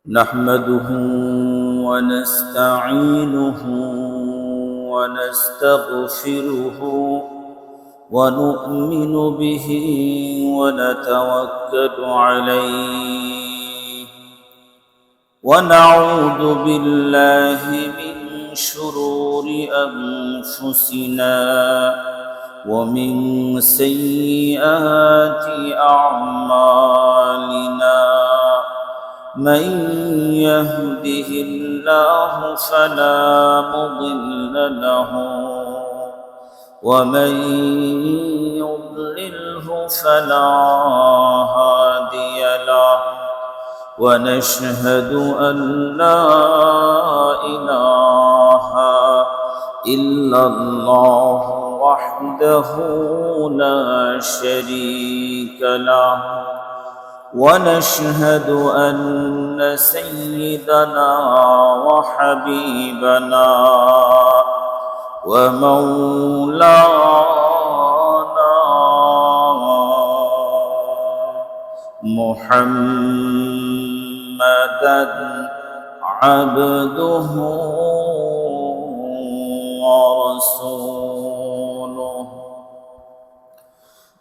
نحمده ونستعينه ونستغفره ونؤمن به ونتوكل عليه ونعوذ بالله من شرور أنفسنا ومن سيئات أعمالنا من يهده الله فلا مضل له ومن يضلله فلا هادي له ونشهد أن لا إله إلا الله وحده لا شريك له ونشهد أن سيدنا وحبيبنا ومولانا محمدا عبده ورسوله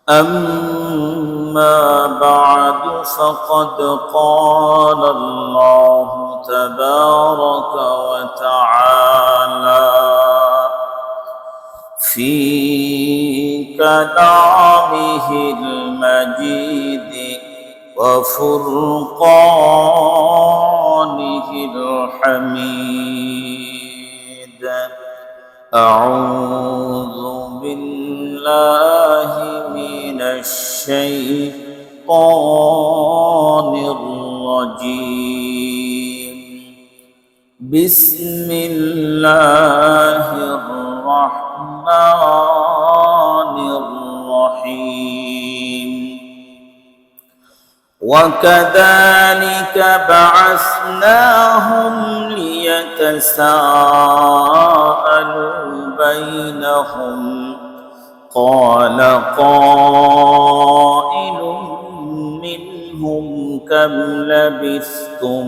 أما بعد فقد قال الله تبارك وتعالى في كلامه المجيد وفرقانه الحميد أعوذ بالله من الشيطان الرجيم بسم الله الرحمن الرحيم وكذلك بعثناهم ليتساءلوا بينهم قال قائل منهم كم لبثتم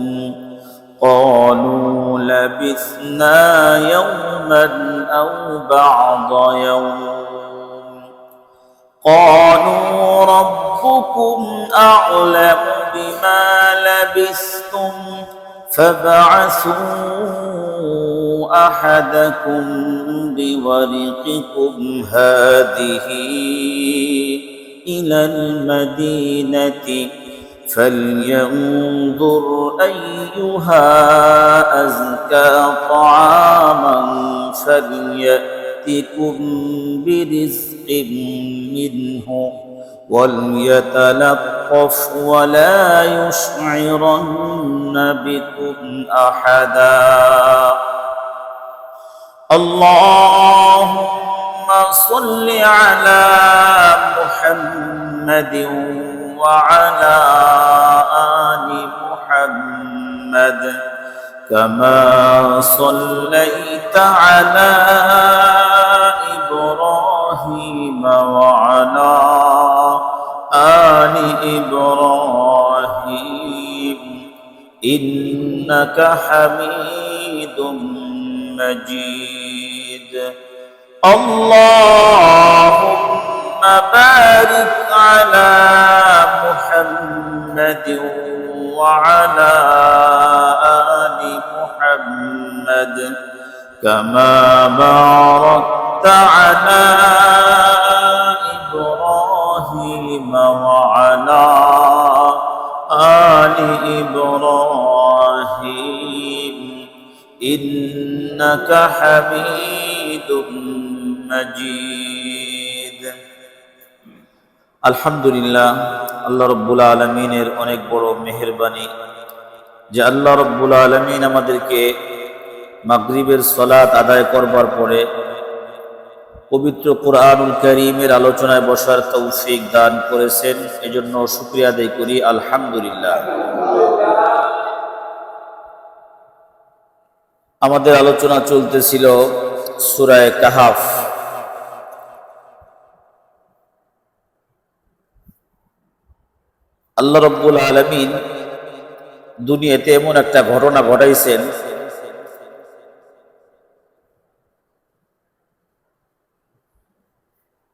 قالوا لبثنا يوما أو بعض يوم قالوا ربكم أعلم بما لبثتم فابعثوا أحدكم بورقكم هذه إلى المدينة فلينظر أيها أزكى طعاما فليأتكم برزق منه وليتلطف ولا يشعرن بكم أحدا اللهم صل على محمد وعلى آل محمد كما صليت على إبراهيم وعلى آل إبراهيم إنك حميد مجيد اللهم بارك على محمد وعلى آل محمد كما باركت على إبراهيم وعلى آل إبراهيم إنك حميد مجيد আলহামদুলিল্লাহ আল্লাহ রাব্বুল আলামিনের অনেক বড় মেহেরবানি যে আল্লাহ রাব্বুল আলামিন আমাদেরকে মাগরিবের সালাত আদায় করবার পরে পবিত্র কোরআনুল কারীমের আলোচনায় বসার তৌফিক দান করেছেন এজন্য শুকরিয়া আদায় করি আলহামদুলিল্লাহ। আমাদের আলোচনা চলতেছিল সূরা কাহফ। আল্লাহ রাব্বুল আলামিন দুনিয়াতে এমন একটা ঘটনা ঘটাইছেন,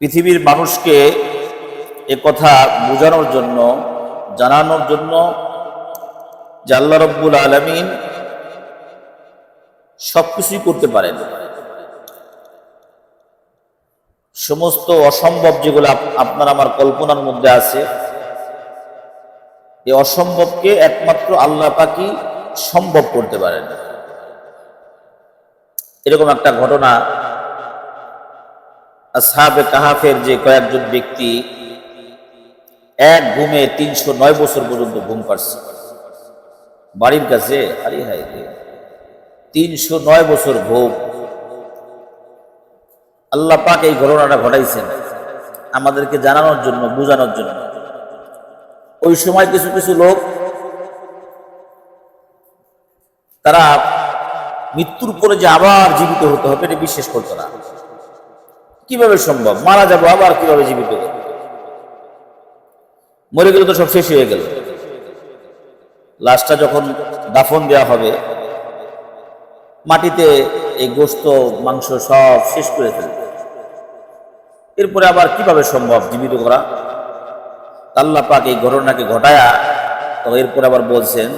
পৃথিবীর মানুষকে এ কথা বোঝানোর জন্য, জানানোর জন্য যে আল্লাহ রব্বুল আলামিন সবকিছুই করতে পারেন। সমস্ত অসম্ভব যেগুলো আপনার আমার কল্পনার মধ্যে আছে, এই অসম্ভবকে একমাত্র আল্লাহ পাকই সম্ভব করতে পারেন। এরকম একটা ঘটনা আসহাবে কাহাফের যে কয়েকজন ব্যক্তি এক ঘুমে 309 বছর পর্যন্ত ঘুম পাচ্ছে বাড়ির কাছে, আরে হায় রে, 309 বছর ঘুম। আল্লাহ পাক এই ঘটনাটা ঘটাইছেন আমাদেরকে জানানোর জন্য, বোঝানোর জন্য। ওই সময় কিছু কিছু লোক তারা মৃত্যুর পরে যে আবার জীবিত হতে হবে এটা বিশ্বাস করতো না। কিভাবে সম্ভব? মারা যাবো আবার কিভাবে জীবিত হবে? মরে গেলে তো সব শেষ হয়ে গেল। লাশটা যখন দাফন দেওয়া হবে, মাটিতে এই গোশত মাংস সব শেষ করে ফেলবে, এরপরে আবার কিভাবে সম্ভব জীবিত করা? আল্লাহ পাক এই ঘটনাকে ঘটায়া তো এরপরে আবার বলছেন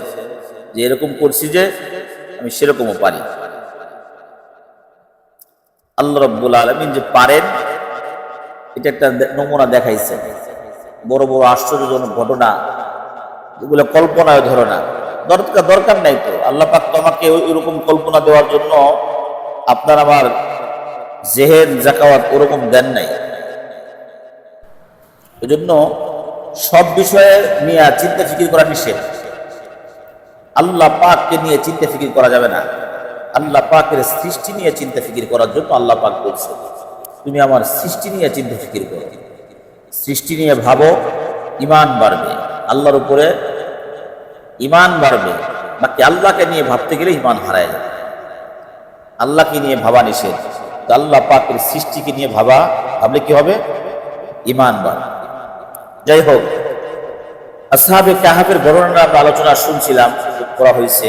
যে এরকম করছি যে আমি সেরকমও পারি। আল্লাহ রাব্বুল আলামিন যে পারেন এটা একটা নমুনা দেখাইছে। বড় বড় আশ্চর্যজনক ঘটনা যেগুলো কল্পনায় ধরে না, দরকার নাই তো। আল্লাহ পাক তো আমাকে ওইরকম কল্পনা দেওয়ার জন্য আপনার আমার জেহেন জাকাওয়াত ওরকম দেন নাই। এই জন্য সব বিষয়ে নিয়ে চিন্তা ফিকির করা নিষেধ। আল্লাহ পাককে নিয়ে চিন্তা ফিকির করা যাবে না। আল্লাহ পাকের সৃষ্টি নিয়ে চিন্তা ফিকির করার জন্য আল্লাহ পাক বলছে তুমি আমার সৃষ্টি নিয়ে চিন্তা ফিকির করো, সৃষ্টি নিয়ে ভাবো, ঈমান বাড়বে, আল্লাহর উপরে ঈমান বাড়বে। বাকি আল্লাহকে নিয়ে ভাবতে গেলে ঈমান হারায় যাবে। আল্লাহকে নিয়ে ভাবা নিষেধ, তো আল্লাহ পাকের সৃষ্টিকে নিয়ে ভাবলে কি হবে? ঈমান বাড়বে। যাই হোক, আসহাবে কাহাফের ঘটনাটা আমরা আলোচনা শুনছিলাম, করা হয়েছে।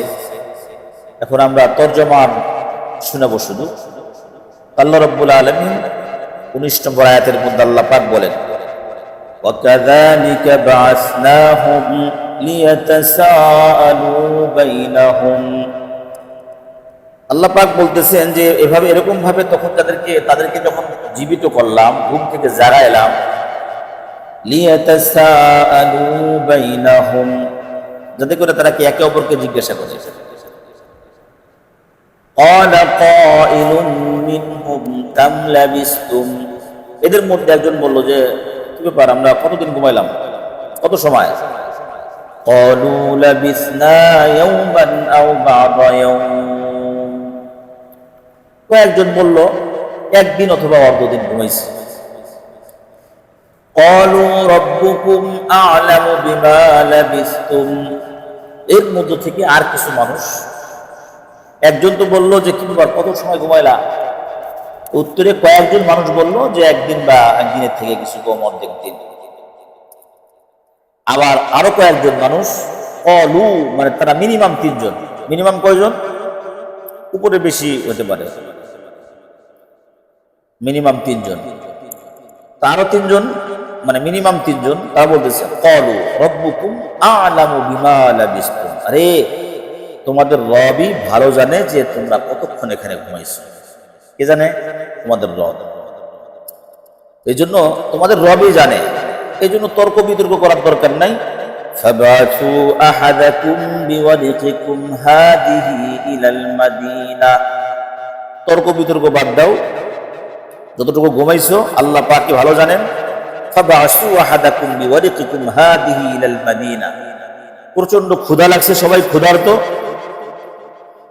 এখন আমরা তরজমান শুনাবো শুধু। আল্লাহ রাব্বুল আলামিন 19 নম্বর আয়াতের মধ্যে আল্লাহ পাক বলেন, وَكَذَلِكَ بَعَثْنَاهُمْ لِيَتَسَاءَلُوا بَيْنَهُمْ। আল্লাহ পাক বলতেছেন যে এরকম ভাবে তখন তাদেরকে যখন জীবিত করলাম, ঘুম থেকে জাগাইলাম, লিয়াতাসাআলু বাইনাহুম, যাতে করে তারা কি একে অপরকে জিজ্ঞাসা করে। ক্বালা কাইলুম মিনহুম কাম লাবিসতুম, এদের মধ্যে একজন বলল যে কি ব্যাপার, আমরা কতদিন ঘুমাইলাম, কত সময়? ক্বালু লাবিসনা ইয়াওমান আও বা'দা ইয়াওম, কয়েকজন বলল একদিন অথবা অর্ধদিন ঘুমাইছি। ক্বালু রাব্বুকুম আ'লামু বিমা লাবিসতুম, এর মধ্য থেকে আর কিছু মানুষ, একজন তো বললো যে কি ব্যাপার কত সময় ঘুমাইলা, উত্তরে কয়েকজন মানুষ বলল যে একদিন বা একদিনের থেকে কিছু কম, অর্ধেক দিন। আবার আরো কয়েকজন মানুষ ক্বালু, মানে তারা মিনিমাম 3 জন। মিনিমাম কয়জন? উপরে বেশি হতে পারে, মিনিমাম 3 জন। তারও 3 জন, মানে মিনিমাম 3 জন। তারা বলতেছে ক্বালু রাব্বুকুম আ'লামু বিমা লাবিসতুম, আরে তোমাদের রবই ভালো জানে যে তোমরা কতক্ষণ এখানে ঘুমাইছো। কে জানে? তোমাদের রব। এই জন্য তোমাদের রবই জানে, এই জন্য তর্ক বিতর্ক করার দরকার নাই। ফাবাসু আহাদাকুম বিওয়াদিকুম হাদিহি ইলাল মাদিনা, তর্ক বিতর্ক বাদ দাও, যতটুকু ঘুমাইছো আল্লাহ পাক ভালো জানেন। ফাবাসু আহাদাকুম বিওয়াদিকুম হাদিহি ইলাল মাদিনা, প্রচন্ড ক্ষুধা লাগছে, সবাই ক্ষুধার্ত,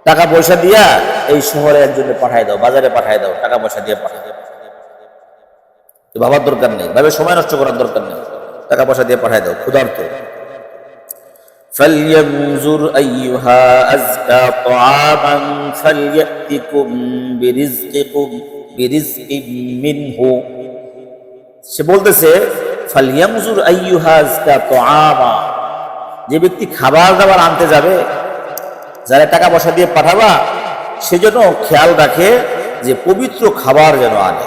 টাকা পয়সা দিয়া এই শহরে একজনে পাঠায় দাও, বাজারে পাঠায় দাও, টাকা পয়সা দিয়ে পাঠায় দাও। ভাবার দরকার নেই, ভাবে সময় নষ্ট করার দরকার নেই, টাকা পয়সা দিয়ে পাঠায় দাও, ক্ষুধার্ত। فَلْيَنْظُرْ أَيُّهَا أَزْكَى طَعَامًا فَلْيَأْتِكُمْ بِرِزْقٍ مِّنْهُ, সে বলতেছে ফালইয়ানজুর আইয়ুহা আযকা তুআমা, যে ব্যক্তি খাবার দাবার আনতে যাবে, যারা টাকা পয়সা দিয়ে পাঠাবা, সেজন্য খেয়াল রাখে যে পবিত্র খাবার যেন আনে।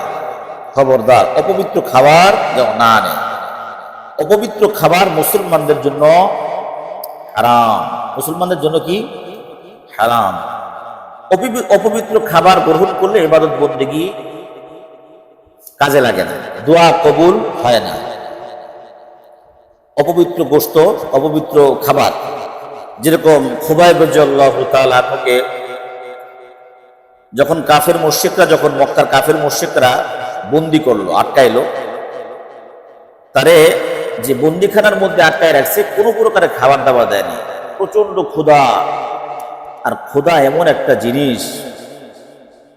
খবরদার অপবিত্র খাবার যেন না আনে। অপবিত্র খাবার মুসলমানদের জন্য হারাম। মুসলমানদের জন্য কি হারাম। অপবিত্র খাবার গ্রহণ করলে ইবাদত বন্দেগী কাজে লাগে না, দোয়া কবুল হয় না। অপবিত্র গোশত, অপবিত্র খাবার, যেরকম খুবাইব রাদিয়াল্লাহু তাআলা আনহুকে যখন কাফের মুশরিকরা, যখন মক্কার কাফের মুশরিকরা বন্দি করলো, আটকাইলো, তারে যে বন্দিখানার মধ্যে আটকায় রাখছে, কোনো প্রকারের খাবার দাবার দেয়নি। প্রচন্ড ক্ষুধা। আর ক্ষুধা এমন একটা জিনিস,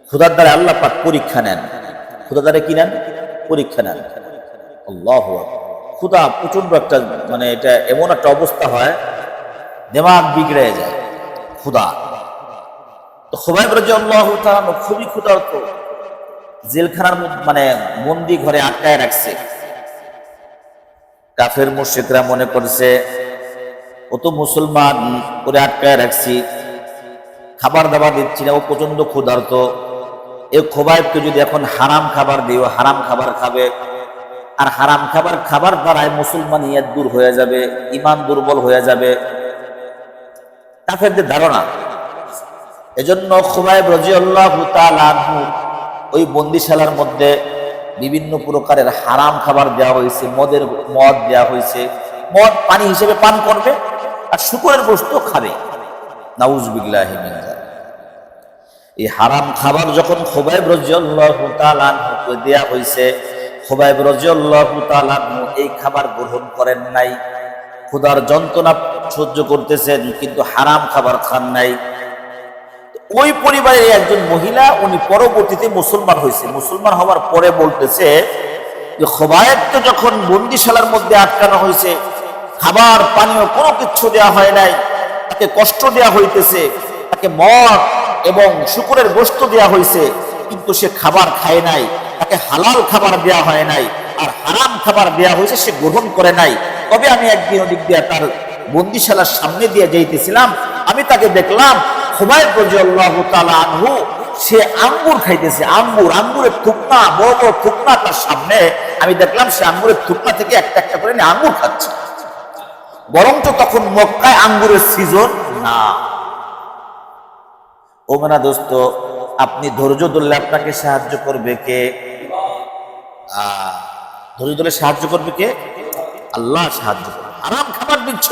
ক্ষুধার দ্বারা আল্লাহ পাক পরীক্ষা নেন। ক্ষুধা দ্বারা কি নেন? পরীক্ষা নেন। আল্লাহু আকবার। ক্ষুধা প্রচন্ড একটা, মানে এটা এমন একটা অবস্থা হয়, দিমাগ বিগড়ে যায় ক্ষুধা। তো খুবাইব রাদিয়াল্লাহু তাআলা খুবই ক্ষুধার্ত, জেলখানার মধ্যে, মানে বন্দি ঘরে আটকায় রাখছে। কাফের মুশরিকরা মনে করছে ও তো মুসলমান, করে আটকায় রাখছি, খাবার দাবার দিচ্ছি না, ও প্রচন্ড ক্ষুধার্ত। এই খুবাইবকে যদি এখন হারাম খাবার দিও, হারাম খাবার খাবে। আর হারাম খাবার দ্বারাই মুসলমানিয়ত দূর হয়ে যাবে, ঈমান দুর্বল হয়ে যাবে, কাফেরদের ধারণা। এজন্য খুবাইব রাদিয়াল্লাহু তাআলা আনহু ওই বন্দিশালার মধ্যে বিভিন্ন প্রকারের হারাম খাবার দেওয়া হয়েছে। মদ দেওয়া হয়েছে, মদ পানি হিসেবে পান করবে, আর শুকরের গোশত খাবে। নাউযুবিল্লাহি মিন যালিক। এই হারাম খাবার যখন খুবাইব রাদিয়াল্লাহু তাআলা আনহুকে দেওয়া হয়েছে, খুবাইব রাদিয়াল্লাহু তাআলা আনহু এই খাবার গ্রহণ করেন নাই। ক্ষুধার যন্ত্রণা সহ্য করতেছেন, কিন্তু হারাম খাবার খান নাই। ওই পরিবারের একজন মহিলা, উনি পরবর্তীতে মুসলমান হয়েছে। মুসলমান হওয়ার পরে বলতেছে যে খুবাইবকে যখন বন্দিশালার মধ্যে আটকানো হয়েছে, খাবার পানীয় কোনো কিছু দেওয়া হয় নাই, তাকে কষ্ট দেওয়া হইতেছে, তাকে মদ এবং শুকরের গোশত দেওয়া হয়েছে, কিন্তু সে খাবার খায় নাই। তাকে হালাল খাবার দেওয়া হয় নাই, আর হারাম খাবার দেওয়া হয়েছে, সে গ্রহণ করে নাই। তবে আমি একদিন ওদিক দিয়ে তার বন্দিশালার সামনে দিয়ে যাইতেছিলাম, আমি তাকে দেখলাম খুবাইব রাদিয়াল্লাহু তাআলা আনহু সে আঙ্গুর খাইতেছে। আঙ্গুরের থুকনা, বড় বড় থুকনা তার সামনে। আমি দেখলাম সে আঙ্গুরের থুকনা থেকে একটা একটা করে আঙ্গুর খাচ্ছে। বরঞ্চ তখন মক্কায় আঙ্গুরের সিজন না। ও মেনা দোস্ত, আপনি ধৈর্য ধরলে আপনাকে সাহায্য করবে কে? ধৈর্য ধরলে সাহায্য করবে কে? আল্লাহ সাহায্য করবে। হারাম খাবার দিচ্ছ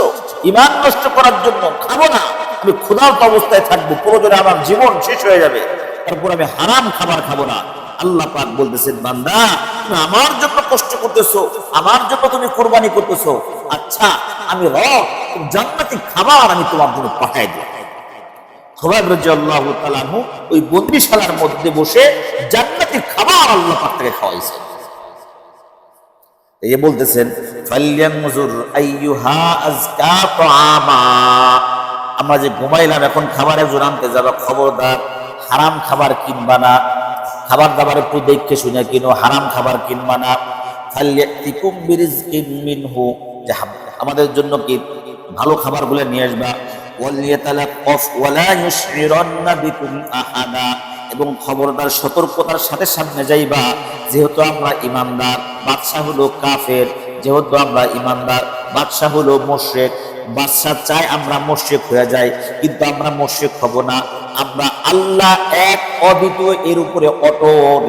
ঈমান নষ্ট করার জন্য, খাবো না, আমি ক্ষুধার্ত অবস্থায় থাকবো, প্রয়োজনে আমার জীবন শেষ হয়ে যাবে, তারপর আমি হারাম খাবার খাবো না। আল্লাহ পাক বলতেছেন, বান্দা তুমি আমার জন্য কষ্ট করতেছো, আমার জন্য তুমি কুরবানি করতেছো, আচ্ছা আমি জান্নাতি খাবার আমি তোমার জন্য পাঠাই দিই। খুবাইব রাদিয়াল্লাহু তাআলা আনহু ওই বন্দিশালার মধ্যে বসে জান্নাতি খাবার আল্লাহ পাক তাকে খাওয়াইছেন। এই বলতেছেন, ফালয়ানজুর আইয়ুহা আযকা তাআমা। আমরা যে ঘুমাইলাম, এখন খাবারের জোর আনতে যাবা, খবরদার হারাম খাবার কিনবা না। খাবার দাবার একটু দেখে শুনে কিনো, হারাম খাবার কিনবা না। ফালয়াতিকুম বিরিজকিন মিনহু, আমাদের জন্য কি ভালো খাবারগুলো নিয়ে আসবা। ওয়ালিয়াতালাক্কাফ ওয়ালা ইউশইরান্না বিকুম আহাদা, এবং খবরদার সতর্কতার সাথে সামনে যাইবা, যেহেতু আমরা ইমানদার, বাদশা হলো কাফের, যেহেতু আমরা ইমানদার, বাদশা হলো মুশরিক। বাদশা চায় আমরা মুশরিক হয়ে যাই, কিন্তু আমরা মুশরিক হব না। আমরা আল্লাহ এক অদ্বিতীয়, এর উপরে অটল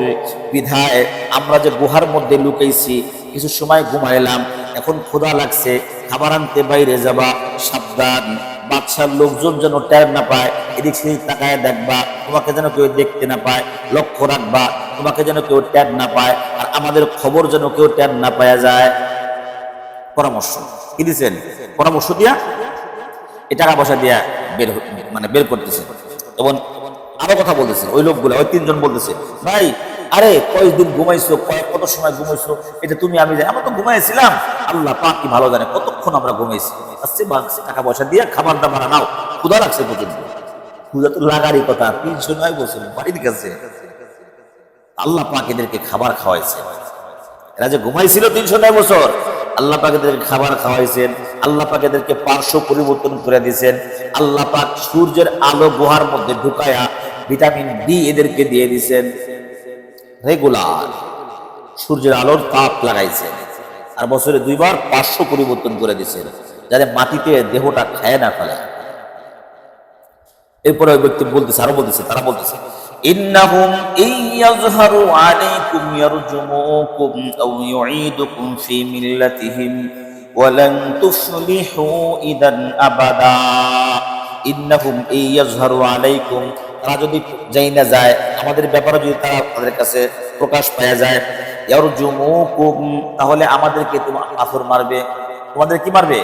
বিধায় আমরা যে গুহার মধ্যে লুকাইছি, কিছু সময় ঘুমাইলাম, এখন ক্ষুধা লাগছে, খাবার আনতে বাইরে যাবা, সাবধান। বাদশার লোকজন যেন টের না পায়, এদিক সেদিক তাকায় দেখবা, তোমাকে যেন কেউ দেখতে না পায়, লক্ষ্য রাখবা, তোমাকে যেন কেউ টের না পায়, আর আমাদের খবর যেন কেউ টের না পাওয়া যায়। পরামর্শ কি দিচ্ছেন? পরামর্শ দিয়া এই টাকা পয়সা দিয়া বের করতেছে। এবং আরো কথা বলতেছে ওই লোকগুলো, ওই তিনজন বলতেছে, ভাই আরে কয়েকদিন ঘুমাইছো, কত সময় ঘুমাইছো, এটা তুমি আমি যাই, আমরা তো ঘুমাইছিলাম, আল্লাহ পাক কি ভালো জানে কতক্ষণ আমরা ঘুমাইছি। আসছে টাকা পয়সা দিয়ে খাবার দাবার নাও, ক্ষুধা লাগছে পর্যন্ত। ক্ষুধা তো লাগারই কথা, 309 বছর বাড়ির কাছে আল্লাহ পাক এদেরকে খাবার খাওয়াইছে। এরা যে ঘুমাইছিল 309 বছর, আল্লাহ পাক এদেরকে খাবার খাওয়াইছেন, আল্লাহ পাক এদেরকে পার্শ্ব পরিবর্তন করে দিয়েছেন, আল্লাহ পাক সূর্যের আলো গুহার মধ্যে ঢুকায়া ভিটামিন ডি এদেরকে দিয়ে দিয়েছেন রেগুলার, সূর্যের আলোর তাপ লাগাইছেন, আর বছরে 2 বার পার্শ্ব পরিবর্তন করে দিয়েছেন যাতে মাটিতে দেহটা খায় না ফেলে। এরপরে ওই ব্যক্তি বলতেছে, আরো বলতেছে, তারা বলতেছে ইন্নাহুম ইয়াযহারু আলাইকুম ইয়ারজুমুকুম আও ইউঈদুকুম ফি মিল্লাতিহিম ওয়া লান তুফলিহু ইদান আবাদা। ইন্নাহুম ইয়াযহারু আলাইকুম, তারা যদি জাইনা যায় আমাদের ব্যাপারে, যদি তারা তাদের কাছে প্রকাশ পাওয়া যায়, ইয়ারজুমুকুম, তাহলে আমাদেরকে পাথর মারবে। তোমাদের কি মারবে?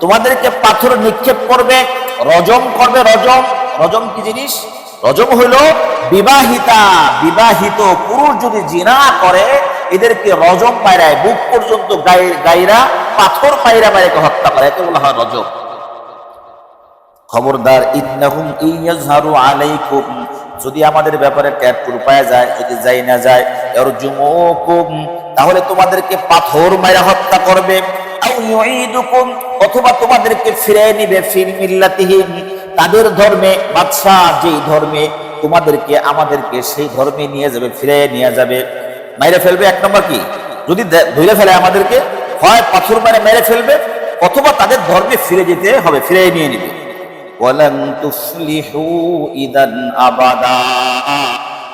তোমাদেরকে পাথর নিক্ষেপ করবে, রজম করবে। রজম, রজম কি জিনিস? রজম হলো বিবাহিতা, বিবাহিত পুরুষ যদি জিনা করে এদেরকে রজম পায়রায়, বুক পর্যন্ত গায়রা পাথর পায়রা মাইরাকে হত্যা করে, একে বলা হয় রজম। খবরদার, ইন্নাহুম ইয়াযহারু আলাইকুম, যদি আমাদের ব্যাপারে ট্যাটুর পাওয়া যায়, যদি যাই না যায়, ইয়ারজুমুকুম, তাহলে তোমাদেরকে পাথর মাইরা হত্যা করবে, আও ইউঈদুকুম, অথবা তোমাদেরকে ফিরিয়ে নিবে, ফিল মিল্লাতিহিম, তাদের ধর্মে, বাদশাহ যেই ধর্মে, তোমাদেরকে আমাদেরকে সেই ধর্মে নিয়ে যাবে, ফিরিয়ে নিয়ে যাবে, মাইরে ফেলবে। এক নম্বর কি, যদি ধরে ফেলে আমাদেরকে, হয় পাথর মারে মেরে ফেলবে, অথবা তাদের ধর্মে ফিরে যেতে হবে, ফিরিয়ে নিয়ে নিবে। ওয়ালান তুফলিহু ইদান আবাদা,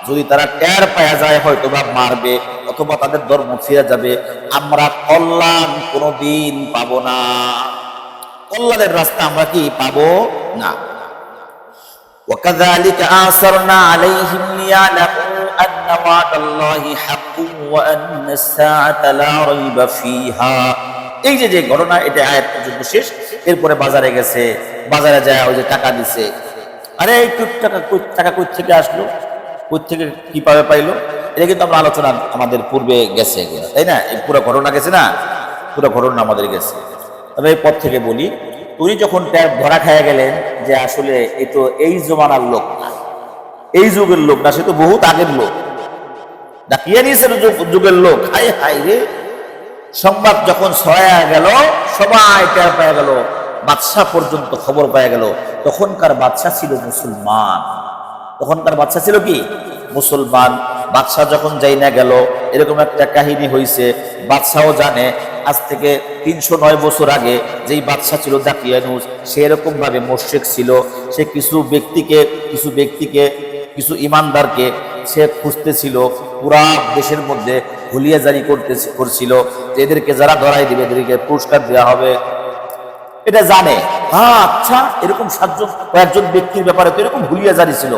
যদি তারা টের পাওয়া যায় হয়তো বা মারবে অথবা তাদের ধর্ম ফিরে যাবে, আমরা কল্যাণ কোনোদিন পাবো না, কল্যাণের রাস্তা আমরা কি পাবো না। وكذلك آثرنا عليهم ليعلموا أن وعد الله حق وأن الساعة لا ريب فيها। এই যে ঘটনা, এটা আয়াত পর্যন্ত শেষ। এরপরে বাজারে গেছে, বাজারে যায় ওই যে টাকা দিছে, আরে এই টাকা কই থেকে আসলো, কই থেকে কিভাবে পাইলো, এটা কিন্তু আমরা আলোচনা আমাদের পূর্বে গেছে, তাই না? এই পুরো ঘটনা গেছে না, পুরো ঘটনা আমাদের গেছে। তবে এই পথ থেকে বলি, উনি যখন ধরা খাইয়া গেলেন যে আসলে এ তো এই জমানার লোক না, এই যুগের লোক না, সে তো বহুত আগের লোক, ডাকিয়ে নিয়েছে যুগের লোক। হাই হাই রে, সংবাদ যখন ছড়ায়া গেল, সবাই টের পেয়ে গেল, বাদশাহ পর্যন্ত খবর পেয়ে গেল। তখনকার বাদশাহ ছিল মুসলমান, তখনকার বাদশাহ ছিল কি মুসলমান। বাদশাহ যখন যাই না গেল, এরকম একটা কাহিনী হয়েছে, বাদশাহও জানে আজ থেকে 309 বছর আগে যেই বাদশাহ ছিল দাকিয়ানুস, সে এরকম ভাবে মুশরিক ছিল। সে কিছু ব্যক্তিকে কিছু ইমানদারকে সে খুঁজতেছিল, পুরা দেশের মধ্যে হুলিয়া জারি করছিল, এদেরকে যারা ধরাই দিবে এদেরকে পুরস্কার দেওয়া হবে, এটা জানে। হ্যাঁ, আচ্ছা, এরকম 7জন কয়েকজন ব্যক্তির ব্যাপারে তো এরকম হুলিয়া জারি ছিল,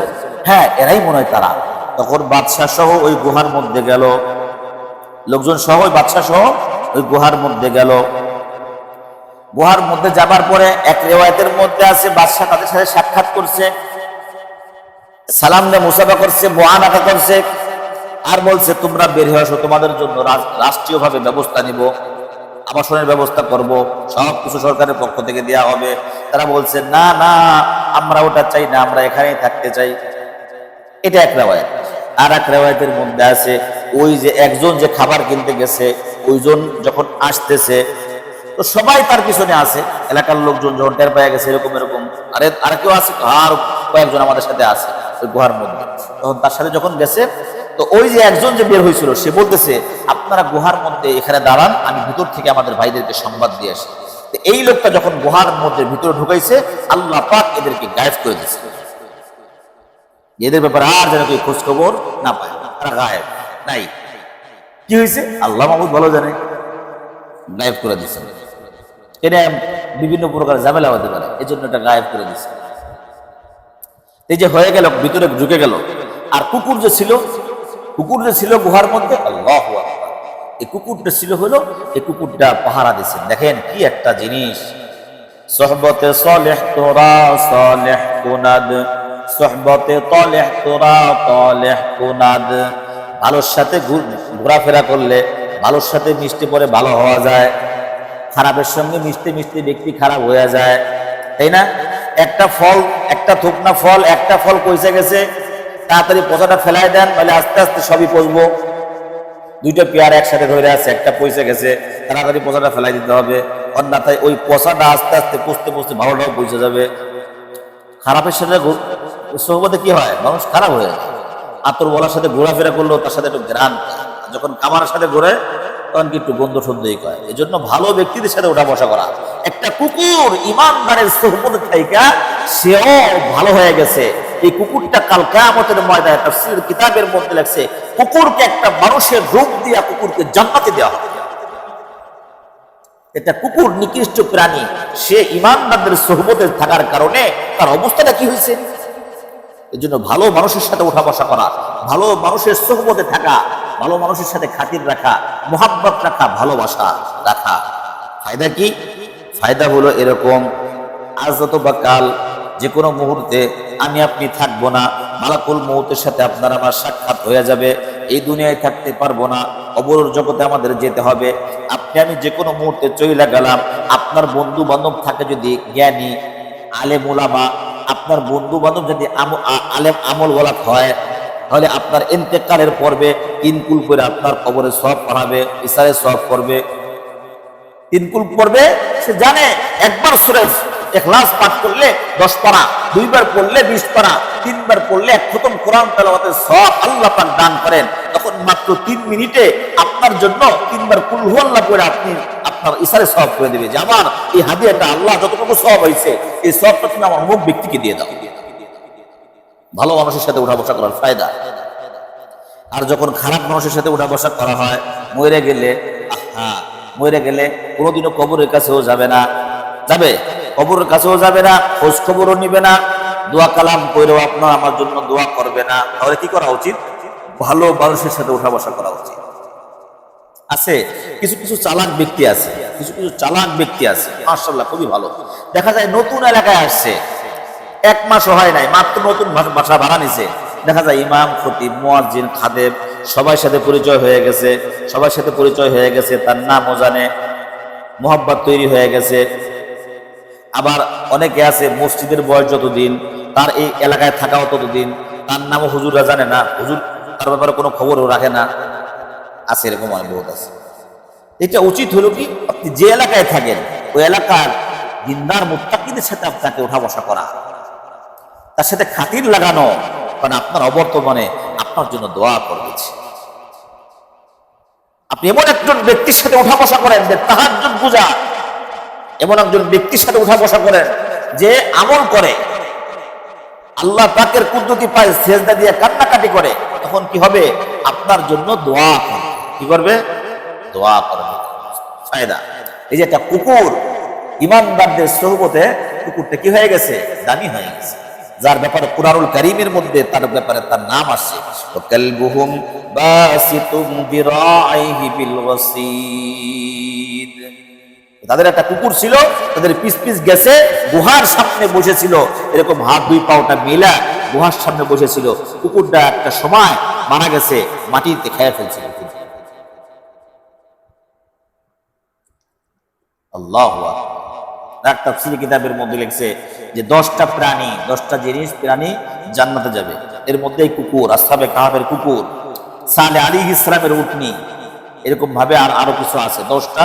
হ্যাঁ এরাই মনে হয় তারা। তখন বাদশাহ সহ ওই গুহার মধ্যে গেল, লোকজন সহ ওই বাদশাহ সহ ওই গুহার মধ্যে গেল। গুহার মধ্যে যাবার পরে এক রিওয়ায়াতের মধ্যে আছে বাদশাহ তাদের সাথে সাক্ষাৎ করছে, সালাম দিয়ে মুসাফা করছে, মুআনাকা করছে, আর বলছে তোমরা বের হয়ে আসো, তোমাদের জন্য রাষ্ট্রীয়ভাবে ব্যবস্থা নিব, আবাসনের ব্যবস্থা করব, সবকিছু সরকারের পক্ষ থেকে দেওয়া হবে। তারা বলছে না না, আমরা ওটা চাই না, আমরা এখানেই থাকতে চাই। এটা এক রিওয়ায়াত। আর এক রিওয়ায়াতের মধ্যে আছে ওই যে একজন যে খাবার কিনতে গেছে, ওইজন যখন আসতেছে তো সবাই তার পিছনে আছে, এলাকার লোকজন যখন টের পেয়ে গেছে এরকম, আরে আর কেউ আছে, আর কয়েকজন আমাদের সাথে আছে ওই গুহার মধ্যে, তখন তার সাথে যখন গেছে, তো ওই যে একজন যে বের হয়েছিল সে বলতেছে আপনারা গুহার মধ্যে এখানে দাঁড়ান, আমি ভিতর থেকে আমাদের ভাইদেরকে সংবাদ দিয়ে আসি। এই লোকটা যখন গুহার মধ্যে ভিতরে ঢুকাইছে, আল্লাহ পাক এদেরকে গায়েব করে দিয়েছে, এদের ব্যাপারে আর যেন কেউ খোঁজ খবর না পায়, তারা গায়েব নাই। কি হয়েছে আল্লাহ মাহমুদ ভালো জানে, গায়েব করে দিয়েছে। এটা বিভিন্ন প্রকার ঝামেলা হতে পারে, এই জন্য এটা গায়েব করে দিয়েছে। এই যে হয়ে গেল, ভিতরে ঢুকে গেল, আর কুকুর যে ছিল গুহার মধ্যে, আল্লাহু আকবার, এই কুকুরটা ছিল হলো, এই কুকুরটা পাহারা দিয়েছেন। দেখেন কি একটা জিনিস, সোহবতে সালেহ তোরা সালেহ কুনাদ, সোহবতে তালেহ তোরা তালেহ কুনাদ, ভালোর সাথে ঘোরাফেরা করলে, ভালোর সাথে মিশতে পরে ভালো হওয়া যায়, খারাপের সঙ্গে মিশতে মিশতে ব্যক্তি খারাপ হয়ে যায়, তাই না? একটা ফল, একটা থুকনা ফল, একটা ফল পয়সা গেছে, তাড়াতাড়ি পচাটা ফেলাই দেন, তাহলে আস্তে আস্তে সবই পচবো। দুইটা পেয়ার একসাথে ধরে আছে, একটা পয়সা গেছে, তাড়াতাড়ি পচাটা ফেলাই দিতে হবে, অন্যথায় ওই পচাটা আস্তে আস্তে পচতে পচতে ভালোটাও পৌঁছে যাবে। খারাপের সাথে সোহবতে কি হয়, মানুষ খারাপ হয়ে যায়। আতর বলার সাথে ঘোরাফেরা করলেও তার সাথে একটু গ্রাম, যখন কামারের সাথে ঘোরে তখন কি একটু গন্ধ সন্দেহ হয়। এই জন্য ভালো ব্যক্তিদের সাথে ওঠা বসা করা। একটা কুকুর ইমানদারের সোহবতে থাইকা সেও ভালো হয়ে গেছে। এই কুকুরটা কাল কিয়ামতের ময়দানে তাফসীর কিতাবের মধ্যে লেখছে, কুকুরকে একটা মানুষের রূপ দিয়া কুকুরকে জান্নাতে দেওয়া হবে। এটা কুকুর নিকৃষ্ট প্রাণী, সে ইমানদারদের সোহবতে থাকার কারণে তার অবস্থাটা কি হয়েছে। এই জন্য ভালো মানুষের সাথে ওঠা বসা করা, ভালো মানুষের সোহবতে থাকা, ভালো মানুষের সাথে খাতির রাখা, মোহাব্বত রাখা, ভালোবাসা রাখা। ফায়দা কি? ফায়দা হলো এরকম, আজ অথবা কাল যে কোনো মুহূর্তে আমি আপনি থাকবো না, মালাকুল মউতের সাথে আপনার আমার সাক্ষাৎ হয়ে যাবে। এই দুনিয়ায় থাকতে পারবো না, কবরের জগতে আমাদের যেতে হবে। আপনি আমি যে কোনো মুহূর্তে চলে গেলাম। আপনার বন্ধু বান্ধব থাকে যদি জ্ঞানী আলেম উলামা, আপনার বন্ধু বান্ধব যদি আলেম আমল ওয়ালা হয়, তাহলে আপনার ইন্তেকালের পর্বে 3 কুল করে আপনার কবরে সওয়াব পড়াবে, ইসারে সওয়াব করবে। 3 কুল পড়বে, সে জানে একবার সূরা ইখলাস পাঠ করলে 10 পারা, 2 বার পড়লে 20 পারা, 3 বার পড়লে 1 খতম কোরআন তেলাওয়াতের সওয়াব আল্লাহ পাক দান করেন। তখন মাত্র 3 মিনিটে আপনার জন্য 3 বার কুল হুয়াল্লাহ পড়ে আপনি আপনার ইসারে সওয়াব করে দিবে যে আমার এই হাদিয়াটা আল্লাহ যতটুকু সওয়াব হয়েছে এই সওয়াবটা তুমি আমার অমুক ব্যক্তিকে দিয়ে দাও। ভালো মানুষের সাথে উঠা বসা করার ফায়দা। আর যখন খারাপ মানুষের সাথে উঠা বসা করা হয়, মরে গেলে মরে গেলে কোনোদিনও কবরের কাছেও যাবে না, যাবে কবরের কাছেও যাবে না, খোঁজ খবরও নিবে না, দোয়া কালাম কইরেও আপনার আমার জন্য দোয়া করবে না। তাহলে কি করা উচিত? ভালো মানুষের সাথে উঠা বসা করা উচিত। আছে কিছু কিছু চালাক ব্যক্তি আছে, কিছু কিছু চালাক ব্যক্তি আছে, মাশাআল্লাহ খুবই ভালো। দেখা যায় নতুন এলাকায় আসছে, 1 মাসও হয় নাই, মাত্র নতুন বাসা ভাড়া নিছে। দেখা যায় ইমাম, খতিব, মুয়াজ্জিন, খাদেম সবার সাথে পরিচয় হয়ে গেছে, সবার সাথে পরিচয় হয়ে গেছে, তার নামও জানে, মোহাব্বত তৈরি হয়ে গেছে। আবার অনেকে আছে মসজিদের বয়স যতদিন, তার এই এলাকায় থাকাও ততদিন, তার নামও হুজুররা জানে না, হুজুর তার ব্যাপারে কোনো খবরও রাখে না। আছে এরকম অনেক বহুত আছে। এটা উচিত হলো কি, আপনি যে এলাকায় থাকেন ওই এলাকার দিনদার মুত্তাকিদের সাথে আপনাকে উঠা বসা করা, তার সাথে খাতির লাগানো, কারণ আপনার অবর্তমানে আপনার জন্য দোয়া করতেছে। আপনি এমন একজন ব্যক্তির সাথে উঠা বসা করেন যে তাহাজ্জুদ গুজার, এমন একজন ব্যক্তির সাথে উঠা বসা করেন যে আমল করে, আল্লাহ পাকের কুদরতি পায় সেজদা দিয়ে কান্নাকাটি করে, তখন কি হবে? আপনার জন্য দোয়া করবে। কি করবে? দোয়া করবে। ফায়দা। এই যে একটা কুকুর, ইমানদারদের সোহবতে কুকুরটা কি হয়ে গেছে? দামি হয়ে গেছে। যার ব্যাপারে কুরআনুল কারীমের মধ্যে তার ব্যাপারে তার নাম আসছে, কালবুহুম বাসিতুম বিরাইহি বিল ওয়াসিদ। তাদের একটা কুকুর ছিল, তাদের পিস পিস গেছে, গুহার সামনে বসেছিল, এরকম হাত 2 পাওটা মিলা গুহার সামনে বসেছিল। কুকুরটা একটা সময় মারা গেছে, মাটিতে খেয়ে ফেলছিল। আল্লাহু আকবার। তাফসীর কিতাবের মধ্যে লিখছে যে 10টা প্রাণী, 10টা জিনিস প্রাণী জান্নাতে যাবে। এর মধ্যে কুকুর, আসহাবে কাহাফের কুকুর, সালেহ আলাইহিস সালামের উটনি, এরকম ভাবে আরো কিছু আছে, 10টা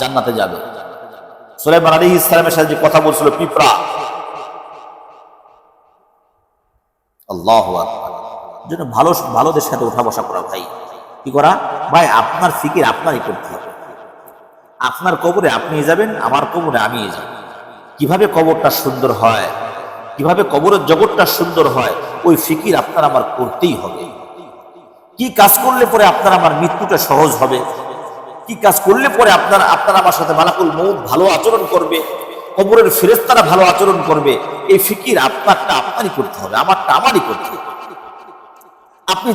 জান্নাতে যাবে। সুলাইমান আলাইহিস সালামের সাথে যে কথা বলছিল পিঁপড়া। আল্লাহু আকবার। জন্য ভালোদের সাথে উঠা বসা করা ভাই। কি করা ভাই? আপনার ফিকির আপনারই করতে হবে। আপনার কবরে আপনি যাবেন, আমার কবরে আমি যাব। কিভাবে কবরটা সুন্দর হয়, কিভাবে কবরের জগৎটা সুন্দর হয়, ওই ফিকির আপনার আমার করতেই হবে। কি কাজ করলে পরে আপনার আমার মৃত্যুটা সহজ হবে, কি কাজ করলে পরে আপনার আমার সাথে মালাকুল মউত ভালো আচরণ করবে, কবরের ফেরেশতারা ভালো আচরণ করবে, এই ফিকির আপনারটা আপনারই করতে হবে, আমারটা আমারই করতে হবে। আপনি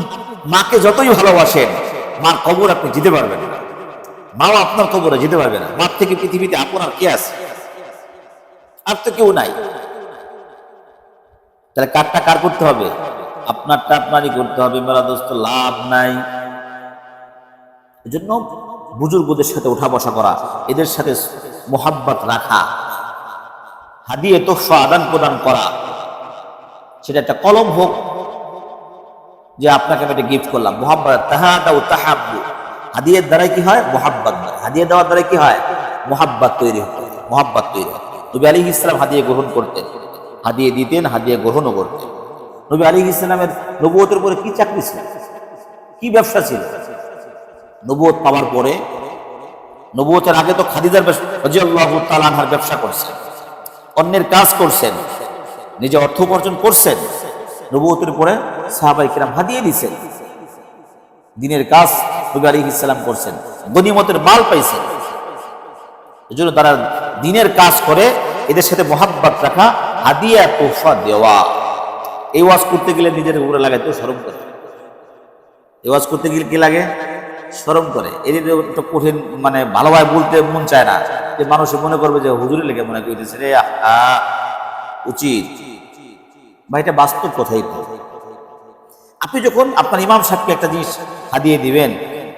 মাকে যতই ভালোবাসেন, মার কবর আপনি যেতে পারবেন না, মাও আপনার কবরে যেতে পারবে না। মার থেকে পৃথিবীতে আপনার কে আছে? আর তো কেউ নাই। তাহলে কারটা কার করতে হবে? আপনারটা আপনারই করতে হবে। মেরা দোস্ত, লাভ নাই। এজন্য বুজুর্গদের সাথে উঠা বসা করা, এদের সাথে মোহাব্বত রাখা, হাদিয়ে তোহফা আদান প্রদান করা, সেটা একটা কলম হোক যে আপনাকে আমি একটা গিফট করলাম, মোহাব্বত, তাহাদাউ তাহাব্বু, হাদিয়ার দ্বারাই কি হয়? মুহাব্বত হয়। হাদিয়া দেওয়ার দ্বারা কি হয়? মুহাব্বত তৈরি হয়, মুহাব্বত তৈরি হয়। নবী আলাইহিস সালাম হাদিয়া গ্রহণ করতেন, হাদিয়া দিতেন, হাদিয়া গ্রহণও করতেন। নবী আলাইহিস সালামের নবুয়তের উপরে কি চাকরি ছিল, কি ব্যবসা ছিল? নবুয়ত পাওয়ার পরে, নবুয়তের আগে তো খাদিজার রাদিয়াল্লাহু তাআলা আনহার ব্যবসা করছেন, অন্যের কাজ করছেন, নিজে অর্থ উপার্জন করছেন। নবুয়তের পরে সাহাবায়ে কিরাম হাদিয়া দিয়েছেন, দ্বীনের কাজ নবী আলাইহিস সালাম করছেন, গনিমতের মাল পাইছেন। এজন্য তারা দ্বীনের কাজ করে, এদের সাথে মুহাব্বত রাখা, হাদিয়া তোহফা দেওয়া। এই ওয়াজ করতে গেলে নিজের উপরে লাগাইতে শরম করে, এই ওয়াজ করতে গেলে কি লাগে? শরম করে। এর একটা কঠিন, মানে ভালোভাবে বলতে মন চায় না, যে মানুষ মনে করবে যে হুজুরের লেগে মনে করতেছে রে, উচিত বা এটা বাস্তব কথাই তো। আপনি যখন আপনার ইমাম সাহেবকে একটা জিনিস হাদিয়ে দিবেন,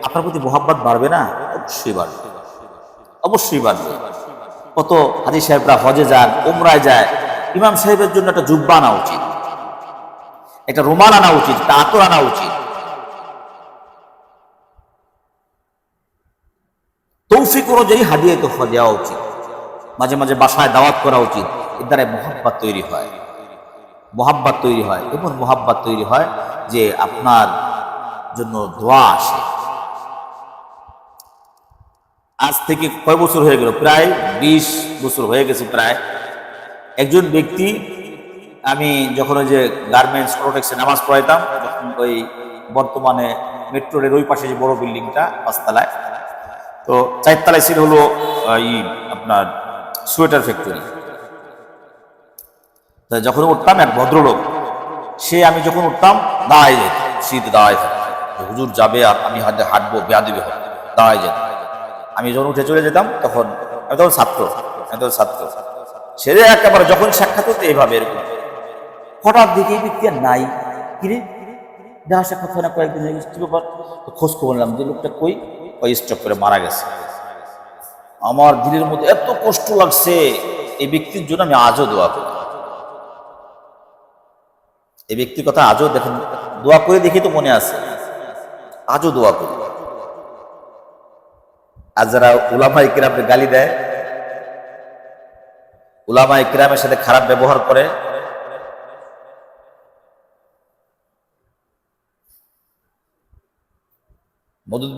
আপনার প্রতি মুহাব্বত বাড়বে না? অবশ্যই বাড়বে, অবশ্যই বাড়বে। কত হাজি সাহেবরা হজে যান, উমরায় যায়, ইমাম সাহেবের জন্য একটা জুব্বা আনা উচিত, একটা রুমাল আনা উচিত, একটা আতর আনা উচিত। তৌফিক অনুযায়ী হাদিয়া তোহফা দেওয়া উচিত, মাঝে মাঝে বাসায় দাওয়াত করা উচিত। এর দ্বারা মুহাব্বত তৈরি হয়, মুহাব্বত তৈরি হয়। এমন মুহাব্বত তৈরি হয় যে আপনার জন্য দোয়া আসে। আজ থেকে কয় বছর হয়ে গেল? প্রায় 20 বছর হয়ে গেছে প্রায়। একজন ব্যক্তি, আমি যখন ওই যে গার্মেন্টস প্রোটেক্সে নামাজ পড়াইতাম, যখন ওই বর্তমানে মেট্রো রেল ওই পাশে যে বড় বিল্ডিংটা 5 তলায়, তো 4 তলায় ছিল হলো আপনার সোয়েটার ফ্যাক্টরি। তো যখন উঠতাম, এক ভদ্রলোক, সে আমি যখন উঠতাম দাঁড়ায় যেত, শীত দাঁড়ায় থাকতো, হুজুর যাবে আর আমি হাঁটবো, বেয়াদবি হবে, দাঁড়ায় যেত। আমি যখন উঠে চলে যেতাম, তখন আমি তখন ছাত্র, সে একেবারে যখন সাক্ষাৎ হতো এইভাবে এরকম। হঠাৎ দিকে এই ব্যক্তি আর নাই, কিরে দেখা সাক্ষাৎ হয় না কয়েকদিন হয়ে গেছে, কি ব্যাপার? খোঁজ খবর নিলাম যে লোকটা কই, ওই স্ট্রোক করে মারা গেছে। আমার দিলের মধ্যে এত কষ্ট লাগছে, এই ব্যক্তির জন্য আমি আজও দোয়া করি। এই ব্যক্তির কথা আজও দেখেন, দোয়া করে দেখি তো মনে আছে, আজও দোয়া করি। আর যারা উলামা ইকরামকে গালি দেয়, উলামা ইকরামের সাথে খারাপ ব্যবহার করে, মদুদ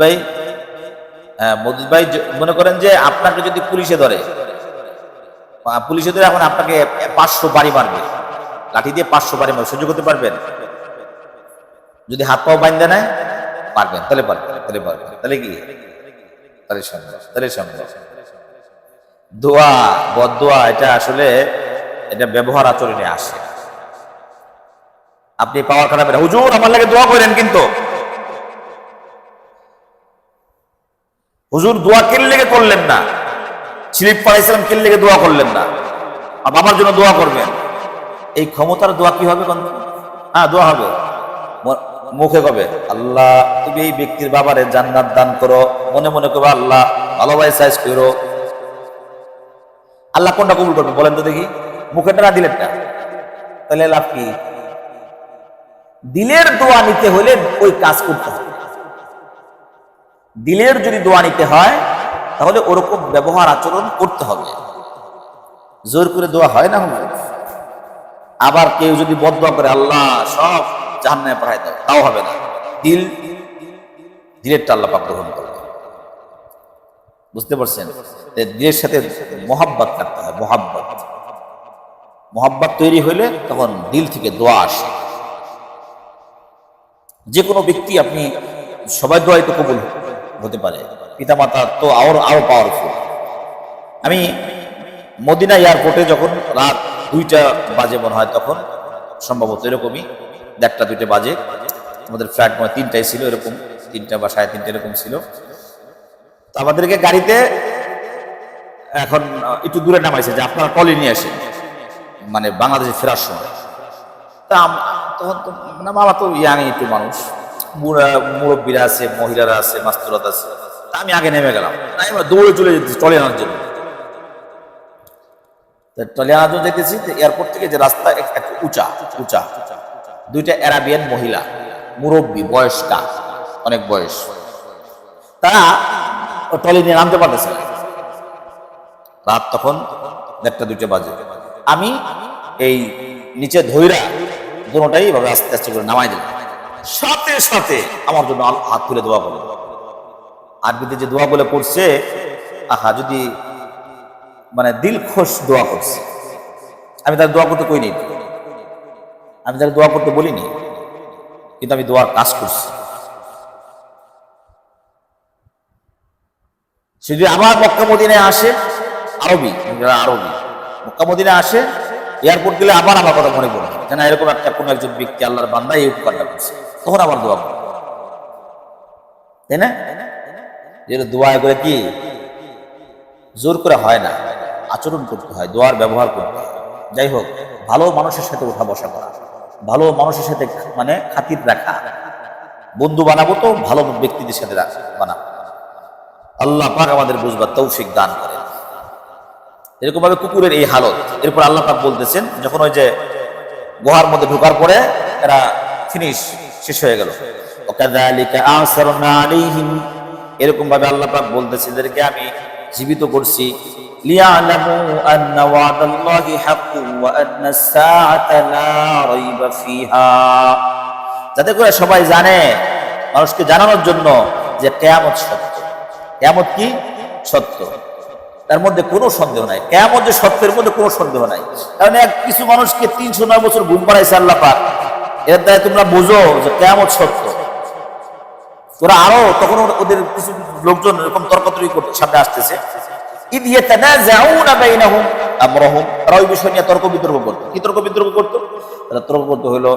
ভাই মনে করেন যে আপনাকে যদি পুলিশে ধরে, এখন আপনাকে 500 বাড়ি মারবে, লাঠি দিয়ে 500 বাড়ি মারবে, সহ্য করতে পারবেন? যদি হাত পাও বাইন্ধে নেয় পারবেন, তাহলে তাহলে কি, তাহলে সম্ভব। দোয়া, বদদোয়া, এটা আসলে এটা ব্যবহার আচরণে আসে। আপনি পাওয়ার খারাপ, হুজুর আমার লাগে দোয়া করেন, কিন্তু হুজুর দোয়া কেন লেগে করলেন না? স্লিপ পাইছিলাম, কেন লেগে দোয়া করলেন না? আমার জন্য দোয়া করবেন। এই ক্ষমতার দোয়া কি হবে? হ্যাঁ, দোয়া হবে, মুখে কবে আল্লাহ তুমি এই ব্যক্তির বাবারে জান্নাত দান করো, মনে মনে করবে আল্লাহ ভালোবাসা সাইজ করো। আল্লাহ কোনটা কবুল করবে বলেন তো দেখি? মুখেরটা না দিলেরটা? তাহলে লাভ কি? দিলের দোয়া নিতে হলে ওই কাজ করতে হবে। দিলের যদি দোয়া নিতে হয় তাহলে ওরকম ব্যবহার আচরণ করতে হবে। জোর করে দোয়া হয় না। আবার কেউ যদি বদদোয়া করে আল্লাহ সব জাহান্নামে পাঠায় দাও, তাও হবে না। দিলেরটা আল্লাহ পাক গ্রহণ করবে। বুঝতে পারছেন? দিলের সাথে মুহাব্বত থাকতে হয়। মুহাব্বত তৈরি হইলে তখন দিল থেকে দোয়া আসে। যে কোনো ব্যক্তি, আপনি সবাই দোয়াই তো কবুল হতে পারে, পিতা মাতা তো আরো পাওয়ারফুল। আমি মদিনা এয়ারপোর্টে যখন রাত 2টা বাজে মনে হয়, তখন সম্ভবত এরকমই 1টা 2টা বাজে, আমাদের ফ্লাইট মনে 3টায় ছিল, এরকম 3টা বা 3:30 এরকম ছিল। তো আমাদেরকে গাড়িতে এখন একটু দূরে নামাইছে যে আপনারা টলি নিয়ে আসেন, মানে বাংলাদেশে ফেরার সময়। তা তখন তো বাবা তো ইয়াং একটু মানুষ, মুরব্বীরা আছে, মহিলারা আছে, মাস্তুরাত আছে। তা আমি আগে নেমে গেলাম, আমরা দৌড়ে চলে যেতেছি টলি আনার জন্য। টলি আনার জন্য যেতেছি, এয়ারপোর্ট থেকে যে রাস্তা একটু উঁচা, 2টা অ্যারাবিয়ান মহিলা, মুরব্বী, বয়স্কা, অনেক বয়স। তারা ট্রলি নিয়ে নামতে পারতেছে না। রাত তখন 1টা-2টা বাজে। আমি এই নিচে ধইরা দুটোটাই এভাবে আস্তে আস্তে করে নামাই দিলাম। সাথে সাথে আমার জন্য হাত তুলে দোয়া বলে, আরবিতে যে দোয়া বলে পড়ছে, আহা, যদি মানে দিল খোশ দোয়া করছে। আমি তার দোয়া করতে কইনি, আমি তার দোয়া করতে বলিনি, কিন্তু আমি দোয়ার কাজ করছি। সে যদি আমার মক্কা মদিনায় আসে, আরবি মক্কা মদিনায় আসে, এয়ারপোর্ট গেলে আবার আমার কথা মনে পড়ে যেন এরকম একটা কোনো একজন ব্যক্তি আল্লাহর বান্দা এই উপকারটা করছে, তখন আবার দোয়া করে, তাই না? যেটা দোয়া করে কি জোর করে হয় না, আচরণ করতে হয়, দোয়ার ব্যবহার করতে হয়। যাই হোক, ভালো মানুষের সাথে উঠা বসা করা, ভালো মানুষের সাথে মানে খাতির রাখা, বন্ধু বানাবো তো ভালো ব্যক্তিদের সাথে বানাবো। আল্লাহ পাক আমাদের বুঝবার তৌফিক দান করেন। এরকম ভাবে কুকুরের এই হালত। এরপর আল্লাহ পাক বলতেছেন, যখন ওই যে গুহার মধ্যে ঢোকার পরে এরা ফিনিশ, শেষ হয়ে গেল, ওয়াকাযালিকা আসারনা আলাইহিম, এরকম ভাবে আল্লাহ পাক বলতেছেন এদেরকে আমি জীবিত করছি, লিয়ালামু আন্না ওয়াদাল্লাহি হাক্কুন ওয়া আন্না আস-সাআতা লা রাইবা ফিহা, যাতে করে সবাই জানে, মানুষকে জানানোর জন্য যে কিয়ামত সত্য। কিয়ামত কি? সত্য, তার মধ্যে কোনো সন্দেহ নাই। কিয়ামত যে সত্যের মধ্যে কোনো সন্দেহ নাই। কারণ কিছু মানুষকে 309 বছর ঘুম পাড়াইছে আল্লাহ পাক, এর দ্বারা তোমরা বুঝো যে কিয়ামত সত্য। তোরা আরো তখন ওদের কিছু লোকজন এরকম তর্কাতর্কি করতে সামনে আসতেছে, ইদ ইয়াতানাযাউনা বাইনাহুম আমরাহুম, তারা ওই বিষয় নিয়ে তর্ক বিতর্ক করতো। কি তর্ক বিতর্ক করতো? তারা তর্ক করতে হলো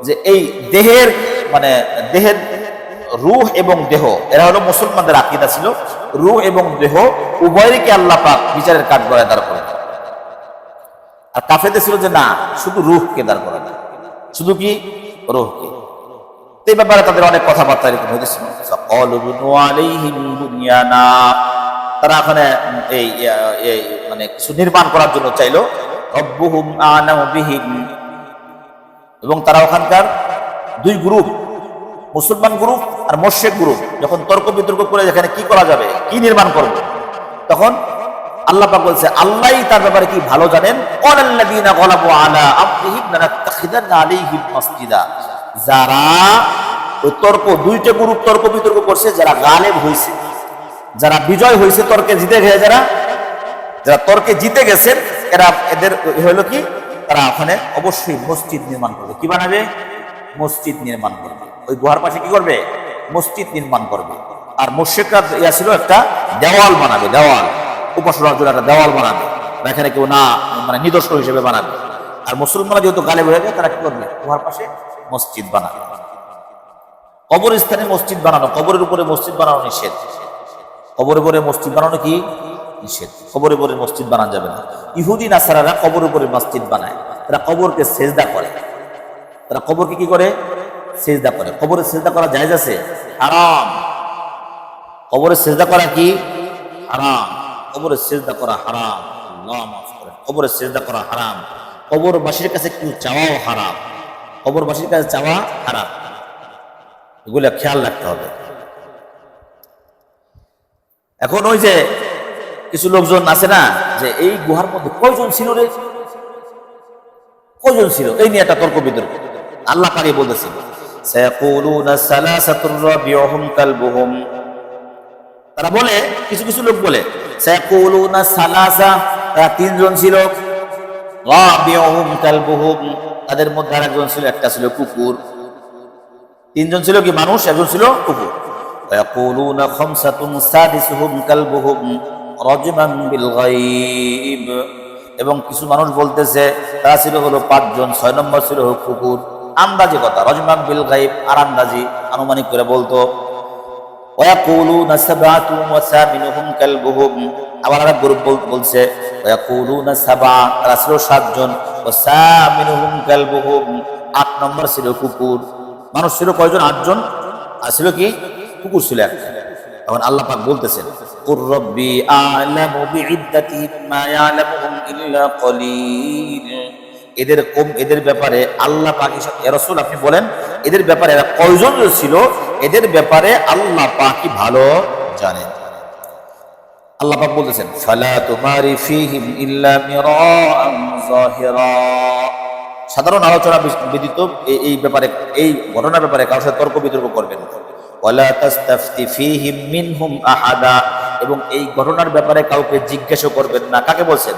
যে এই দেহের মানে দেহের রূহ এবং দেহ, এরা হলো মুসলমানদের আকীদা ছিল, রূহ এবং দেহ উভয়কে আল্লাহ পাক বিচারের কাঠগড়ায় দাঁড় করে। আর কাফেরদের ছিল যে না, শুধু রূহকে দাঁড় করা যায়, শুধু কি রূহকে। এই ব্যাপারে তাদের অনেক কথাবার্তা এরকম হয়েছিল। তারা ওখানে এই মানে কিছু নির্মাণ করার জন্য চাইলো, রব্বুহুম আ'লামু বিহিম, এবং তারা ওখানকার দুই গ্রুপ, মুসলমান গ্রুপ আর মুশরিক গ্রুপ, যখন তর্ক বিতর্ক করে যেখানে কি করা যাবে, কি নির্মাণ করবে, তখন আল্লাহ পাক বলছে আল্লাহই তার ব্যাপারে কি ভালো জানেন। ক্বালাল্লাযীনা গালাবু আলা আমরিহিম লানাত্তাখিযান্না আলাইহিম মাসজিদা, যারা ওই দুইটা গ্রুপ তর্ক বিতর্ক করছে, যারা গালেব হয়েছে, যারা বিজয় হয়েছে, তর্কে জিতে গেছে, যারা তর্কে জিতে গেছেন, এদের হলো কি, তারা ওখানে অবশ্যই মসজিদ নির্মাণ করবে। কি বানাবে? মসজিদ নির্মাণ করবে। ওই গুহার পাশে কি করবে? মসজিদ নির্মাণ করবে। আর মুশরিকরা ছিল একটা দেওয়াল বানাবে, দেওয়াল, উপাসনার জন্য একটা দেওয়াল বানাবে, এখানে কেউ না মানে নিদর্শন হিসেবে বানাবে। আর মুসলমানরা যেহেতু গালেব হয়ে যায়, তারা কি করবে? গুহার পাশে মসজিদ বানাবে। কবরস্থানে মসজিদ বানানো, কবরের উপরে মসজিদ বানানো নিষেধ। কবরের উপরে মসজিদ বানানো কি নিষেধ? কবরের উপরে মসজিদ বানানো যাবে না। ইহুদি নাসারারা কবরের উপরে মসজিদ বানায়, তারা কবরকে সেজদা করে। তারা কবরকে কি করে? সেজদা করে। কবরে সেজদা করা জায়েজ আছে? হারাম। কবরে সেজদা করা কি? হারাম। কবরে সেজদা করা হারাম। আল্লাহ মাফ করেন। কবরে সেজদা করা হারাম। কবরবাসীর কাছে কিছু চাওয়াও হারাম। কবরবাসীর কাছে চাওয়া হারাম। এগুলো খেয়াল রাখতে হবে। এখন ওই যে কিছু লোকজন আছে না, যে এই গুহার মধ্যে কয়জন ছিল রে, কয়জন ছিল, এই নিয়ে একটা তর্ক বিতর্ক। আল্লাহ পাক বলতেছেন, সায়াকুলুনা সালাসাতুর রাবিউহুম কালবুহুম, তারা বলে, কিছু কিছু লোক বলে, সায়াকুলুনা সালাসা, তারা 3 জন ছিল, রাবিউহুম কালবুহুম, তাদের মধ্যে আরেকজন ছিল, একটা ছিল কুকুর। 3 জন ছিল কি মানুষ, একজন ছিল কুকুর। ويقولون خمسة سادسهم كلبهم رجما بالغيب, এবং কিছু মানুষ বলতেছে তারা ছিল হলো 5 জন, 6 নম্বর ছিল কুকুর। আন্দাজি কথা, রজমান বিল গায়ব, আর আন্দাজি আনুমানিক করে বলতো। ويقولون سبعة وثامنهم كلبهم, আবার আরেক গ্রুপ বলছে ويقولون سبعة, তারা ছিল 7 জন, وثامنهم كلبهم, 8 নম্বর ছিল কুকুর। মানুষ ছিল কয়জন? 8 জন, আর ছিল কি কুকুর ছিল একটা। তখন আল্লাহ পাক বলতেছেন, কুর রব্বি আ'লামু বিইদ্দাতিহিম মা ইয়ালামুহুম ইল্লা কলিল, এদের ব্যাপারে আল্লাহ পাক, ইয়া রাসূল আপনি বলেন এদের ব্যাপারে এরা কয়জন ছিল, এদের ব্যাপারে আল্লাহ পাকই ভালো জানেন। আল্লাহ পাক বলতেছেন ফালা তুমারি ফীহিম ইল্লা মিরাআন যাহিরা। সাধারণ আলোচনা ব্যতীত এই ব্যাপারে, এই ঘটনার ব্যাপারে কারোর সাথে তর্ক বিতর্ক করবেন না। ওয়ালা তাস্তাফতি ফীহিম মিনহুম আহাদা, এবং এই ঘটনার ব্যাপারে কাউকে জিজ্ঞাসা করবেন না। কাকে বলছেন?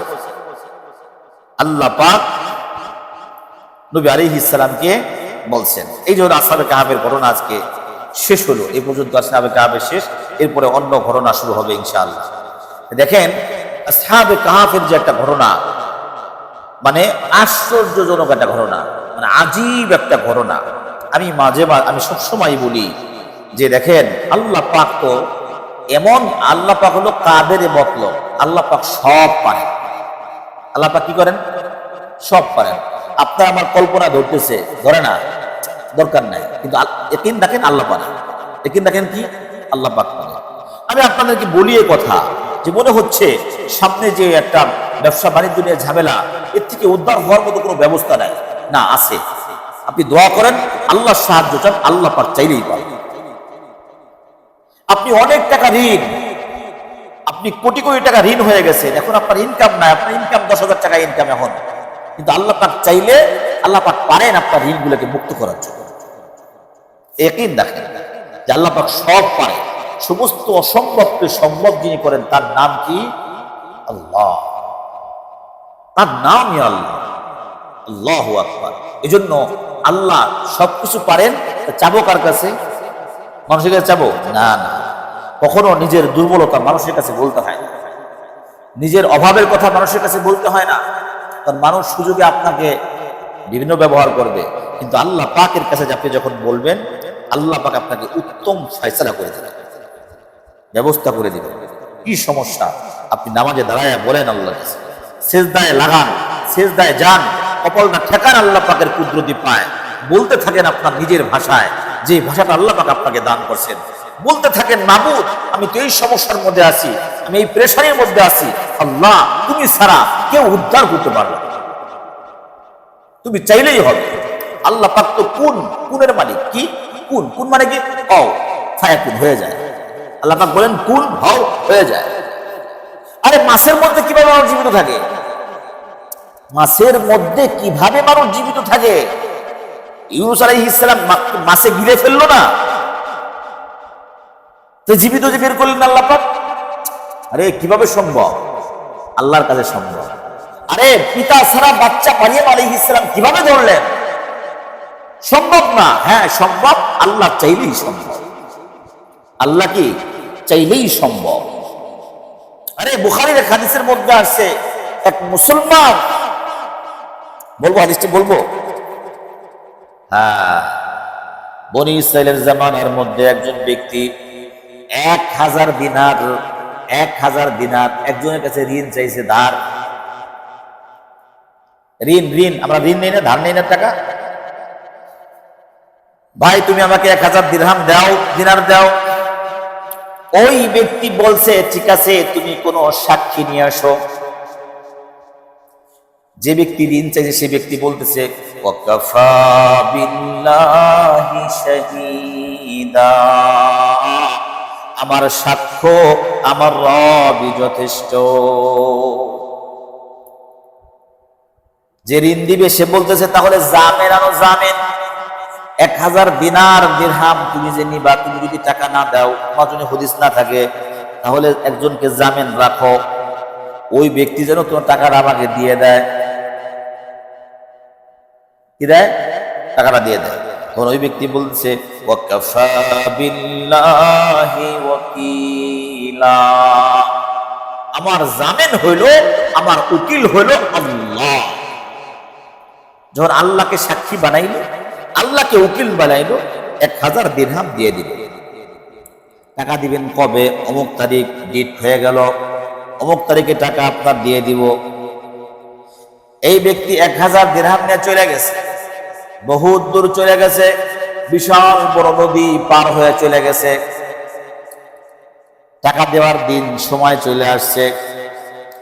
আল্লাহ পাক নবী আলাইহিস সালামকে বলছেন। এই যে আসহাবে কাহাফের ঘটনা আজকে শেষ হলো, এই পর্যন্ত আসহাবে কাহাফের শেষ, এরপরে অন্য ঘটনা শুরু হবে ইনশাআল্লাহ। দেখেন আসহাবে কাহাফের যে একটা ঘটনা, মানে আশ্চর্যজনক একটা ঘটনা, মানে আজীব একটা ঘটনা। আমি সবসময় বলি যে দেখেন আল্লাহ পাক তো এমন, আল্লাহ পাক হলো কাদের মতলব, আল্লাহ পাক সব পারেন। আল্লাহ পাক কি করেন? সব পারেন। আপনার আমার কল্পনা ধরতেছে, ধরে না, দরকার নাই, কিন্তু একিন দেখেন আল্লাহ পারেন। একিন দেখেন কি আল্লাহ পাক পারেন। আমি আপনাদেরকে বলি এই কথা যে মনে হচ্ছে সামনে যে একটা ব্যবসা বাণিজ্য নিয়ে ঝামেলা, এর থেকে উদ্ধার হওয়ার মতো কোনো ব্যবস্থা নাই। না, আছে। আপনি দোয়া করেন, আল্লাহর সাহায্য চান, আল্লাহ পাক চাইলেই পারেন। আপনি অনেক টাকা ঋণ, আপনি কোটি কোটি টাকা ঋণ হয়ে গেছেন, এখন আপনার ইনকাম নাই, আপনার ইনকাম 10,000 টাকা ইনকাম এখন, কিন্তু আল্লাহ পাক চাইলে আল্লাহ পাক পারেন আপনার ঋণগুলোকে মুক্ত করার জন্য। ইয়াকিন দেখেন যে আল্লাহ পাক সব পারে, সমস্ত অসম্ভবকে সম্ভব যিনি করেন তার নাম কি? আল্লাহ। তার নামই আল্লাহ। আল্লাহু আকবার। এজন্য আল্লাহ সবকিছু পারেন, চাবো কার কাছে? মানুষের কাছে চাবো না, না। কখনো নিজের দুর্বলতা মানুষের কাছে বলতে হয় না, নিজের অভাবের কথা মানুষের কাছে বলতে হয় না, কারণ মানুষ সুযোগে আপনাকে বিভিন্ন ব্যবহার করবে, কিন্তু আল্লাহ পাকের কাছে আপনি যখন বলবেন, আল্লাহ পাক আপনাকে উত্তম ফয়সালা করে দেবেন, ব্যবস্থা করে দিবেন। কি সমস্যা আপনি নামাজে দাঁড়ায় বলেন আল্লাহর কাছে, সেজদায় লাগান, সেজদায় যান, কপালটা ঠেকান, আল্লাহ পাকের কুদরতি পায়, বলতে থাকেন আপনার নিজের ভাষায়, যে ভাষাটা আল্লাহ পাক আপনাকে দান করছেন, বলতে থাকেন মাবুদ আমি তো এই সমস্যার মধ্যে আছি, আমি এই প্রেশারের মধ্যে আছি, আল্লাহ তুমি ছাড়া কেউ উদ্ধার করতে পারবে না, তুমি চাইলেই হবে। আল্লাহ পাক তো কুনের মালিক। কি কুন মানে কি? হও, ফায়াকুন, হয়ে যায়। আল্লাহ পাক বলেন কুন হও, হয়ে যায়। আরে মাছের মধ্যে কিভাবে মানুষ জীবিত থাকে? মাছের মধ্যে কিভাবে মানুষ জীবিত থাকে? ইউনূস আলাইহিস সালাম মাছে গিলে ফেললো না, তো জীবিত যে বের করলেন আল্লাহ পাক। আরে কিভাবে সম্ভব? আল্লাহর কাছে সম্ভব। আরে পিতা ছাড়া বাচ্চা মারিয়াম আলাইহিস সালাম কিভাবে ধরলেন? সম্ভব না। হ্যাঁ সম্ভব, আল্লাহ চাইলেই সম্ভব। আল্লাহ কি চাইলেই সম্ভব। আরে বুখারীর এক হাদিসের মধ্যে আসছে, এক মুসলমান, বলবো হাদিসটি বলবো? হ্যাঁ, বনি ইসরাইলের জামানার মধ্যে একজন ব্যক্তি 1000 দিনার একজনের কাছে ঋণ চাইছে, ধার। ঋণ আমরা ঋণ নেই না, ধার নেই না টাকা। ভাই তুমি আমাকে 1000 দিনার দাও। ওই ব্যক্তি বলছে ঠিক আছে, তুমি কোনো সাক্ষী নিয়ে আসো। যে ব্যক্তি ঋণ চাইছে সে ব্যক্তি বলতেছে ওয়াকাফা বিল্লাহি শাহীদা, আমার সাক্ষ্য আমার রবই যথেষ্ট। যে ঋণ দিবে সে বলতেছে তাহলে জামেন আনো, জামেন 1000 দিরহাম তুমি যে নিবা, তুমি যদি টাকা না দাও, মাঝনে হদিস না থাকে, তাহলে একজনকে জামেন রাখো, ওই ব্যক্তি যেন তোমার টাকাটা আমাকে দিয়ে দেয়। কি দেয়? টাকাটা দিয়ে দেয়। তখন ওই ব্যক্তি বলছে ওয়াকাফা বিল্লাহি ওয়াকিলা, আমার জামিন হইল, আমার উকিল হইল আল্লাহ। যখন আল্লাহকে সাক্ষী বানাইলো, আল্লাহকে উকিল বানাইলো, 1000 দিরহাম দিয়ে দিল। টাকা দিবেন কবে? অমুক তারিখ, ডেট হয়ে গেল, অমুক তারিখে টাকা আপনার দিয়ে দিব। এই ব্যক্তি 1000 দিরহাম নিয়ে চলে গেছে, বহুত দূর চলে গেছে, বিশাল বড় নদী পার হয়ে চলে গেছে। টাকা দেওয়ার দিন সময় চলে আসছে,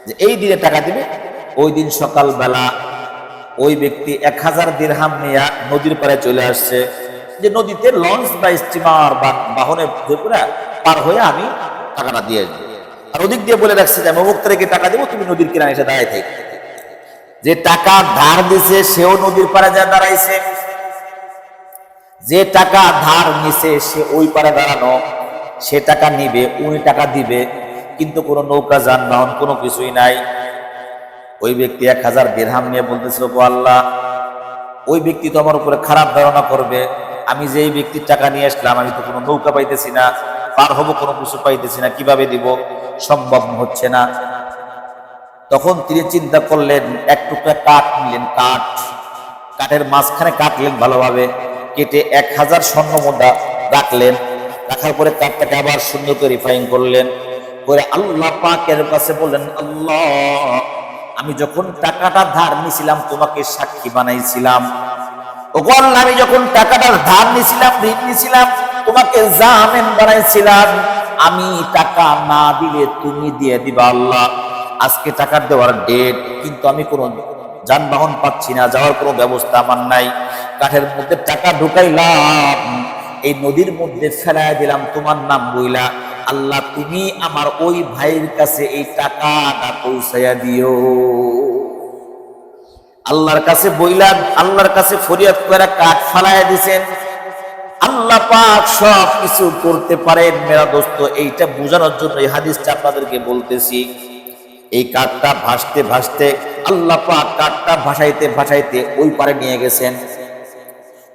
যে এই দিনে টাকা দিবে। ওই দিন সকালবেলা ওই ব্যক্তি 1000 দিরহাম নিয়ে নদীর পাড়ে চলে আসছে, যে নদীতে লঞ্চ বা স্টিমার বা বাহনে পার হয়ে আমি টাকাটা দিয়ে আসবে। আর ওদিক দিয়ে বলে রাখছে যে আমি অমুক তারিখে টাকা দেবো, তুমি নদীর কিনারে এসে দাঁড়ায় থাকবে। যে টাকা ধার দিছে সেও নদীর পাড়ে যা দাঁড়াইছে, যে টাকা ধার নিছে সে ওই পাড়ে দাঁড়ানো, সে টাকা নিবে, উনি টাকা দিবে, কিন্তু কোনো নৌকা যানবাহন কোনো কিছুই নাই। ওই ব্যক্তি 1000 দিরহাম নিয়ে বলতেছিল, ও আল্লাহ, ওই ব্যক্তি তো আমার উপরে খারাপ ধারণা করবে, আমি যে এই ব্যক্তির টাকা নিয়ে আসলাম, আমি তো কোনো নৌকা পাইতেছি না, পার হবো কোনো কিছু পাইতেছি না, কিভাবে দিব, সম্ভব হচ্ছে না। তখন তিনি চিন্তা করলেন, এক টুকরা কাঠ নিলেন, কাঠের মাঝখানে কাটলেন ভালোভাবে, কেটে 1000 স্বর্ণ মুদ্রা রাখলেন। রাখার পরে কাঠটাকে আবার সুন্দর করে রিফাইন করলেন, করে আল্লাহ পাকের কাছে বললেন, আল্লাহ, আমি যখন টাকাটা ধার নিছিলাম তোমাকে সাক্ষী বানাইছিলাম। ওগো আল্লাহ, আমি যখন টাকাটা ধার নিছিলাম, ঋণ নিছিলাম, তোমাকে জামিন বানাইছিলাম। আমি টাকা না দিলে তুমি দিয়ে দিবা আল্লাহ। আজকে টাকা দেওয়ার ডেট, কিন্তু আমি কোনো যানবাহন পাচ্ছি না, যাওয়ার কোনো ব্যবস্থা আমার নাই। কাঠের মধ্যে টাকা ঢুকাইলাম, এই নদীর মধ্যে ফেলাই দিলাম তোমার নাম বইলা। আল্লাহ, তুমি আমার ওই ভাইয়ের কাছে এই টাকাটা পৌঁছাইয়া দিও। আল্লাহর কাছে বইলা, আল্লাহর কাছে ফরিয়াদ করে কাঠ ফালাইয়া দিছেন। আল্লাহ পাক সব কিছু করতে পারেন মেরা দোস্ত। এইটা বোঝানোর জন্য এই হাদিসটা আপনাদেরকে বলতেছি। এই কাঠটা ভাসতে ভাসতে আল্লাহ পাক কাঠটা ভাসাইতে ভাসাইতে ওই পারে নিয়ে গেছেন।